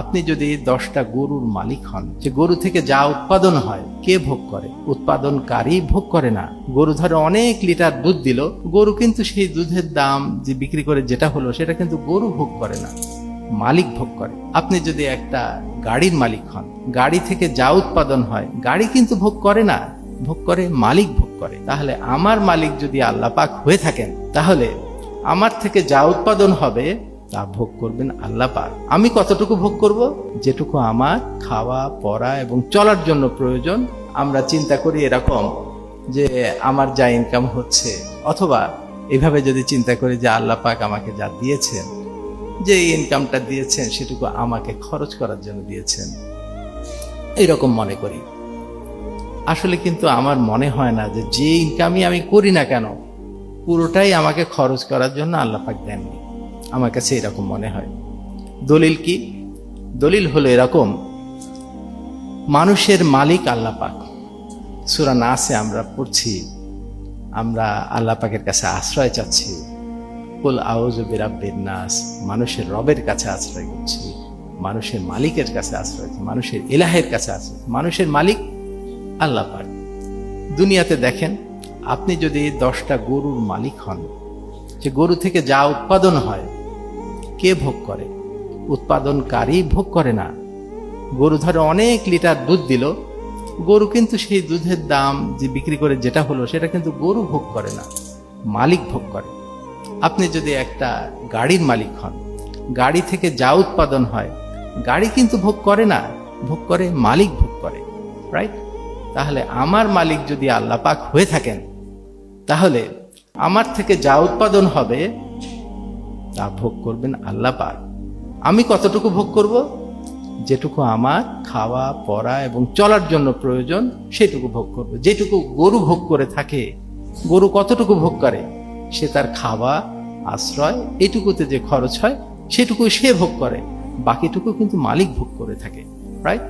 আপনি যদি 10টা গরুর মালিক হন, যে গরু থেকে যা উৎপাদন হয় কে ভোগ করে? উৎপাদনকারী ভোগ করে না। গরু ধরে অনেক লিটার দুধ দিল, গরু কিন্তু সেই দুধের দাম যে বিক্রি করে যেটা হলো সেটা কিন্তু গরু ভোগ করে না, মালিক ভোগ করে। আপনি যদি একটা গাড়ির মালিক হন, গাড়ি থেকে যা উৎপাদন হয় গাড়ি কিন্তু ভোগ করে না, ভোগ করে মালিক ভোগ করে। তাহলে আমার মালিক যদি আল্লাহ পাক হয়ে থাকেন, তাহলে আমার থেকে যা উৎপাদন হবে তা ভোগ করবেন আল্লাহ পাক। আমি কতটুকু ভোগ করব? যেটুকু আমার খাওয়া পড়া এবং চলার জন্য প্রয়োজন। আমরা চিন্তা করি এরকম যে আমার যা ইনকাম হচ্ছে, অথবা এইভাবে যদি চিন্তা করি যে আল্লাহ পাক আমাকে যা দিয়েছেন, যে ইনকামটা দিয়েছেন সেটুকু আমাকে খরচ করার জন্য দিয়েছেন, এইরকম মনে করি। আসলে কিন্তু আমার মনে হয় না যে ইনকামই আমি করি না কেন পুরোটাই আমাকে খরচ করার জন্য আল্লাহ পাক দেননি। আমার কাছে এরকম মনে হয়। দলিল কি? দলিল হলো এরকম, মানুষের মালিক আল্লাহ পাক। সূরা নাসে আমরা পড়ছি, আমরা আল্লাহ পাকের কাছে আশ্রয় চাচ্ছি, কুল আউযু বিরাব্বিন নাস, মানুষের রবের কাছে আশ্রয় করছি, মানুষের মালিকের কাছে আশ্রয়, মানুষের ইলাহের কাছে আশ্রয়। মানুষের মালিক আল্লাহ পাক। দুনিয়াতে দেখেন, আপনি যদি 10টা গরুর মালিক হন, যে গরু থেকে যা উৎপাদন হয় কে ভোগ করে? উৎপাদনকারী ভোগ করে না। গরু ধরে অনেক লিটার দুধ দিল, গরু কিন্তু সেই দুধের দাম যে বিক্রি করে যেটা হলো সেটা কিন্তু গরু ভোগ করে না, মালিক ভোগ করে। আপনি যদি একটা গাড়ির মালিক হন, গাড়ি থেকে যা উৎপাদন হয় গাড়ি কিন্তু ভোগ করে না, ভোগ করে মালিক ভোগ করে, রাইট? তাহলে আমার মালিক যদি আল্লাহ পাক হয়ে থাকেন, তাহলে আমার থেকে যা উৎপাদন হবে তা ভোগ করবেন আল্লাহ পাক। আমি কতটুকু ভোগ করব? যেটুকু আমার খাওয়া পড়া এবং চলার জন্য প্রয়োজন সেটুকু ভোগ করব। যেটুকু গরু ভোগ করে থাকে, গরু কতটুকু ভোগ করে? সে তার খাওয়া, আশ্রয়, এইটুকুতে যে খরচ হয় সেটুকু সে ভোগ করে, বাকিটুকু কিন্তু মালিক ভোগ করে থাকে, রাইট?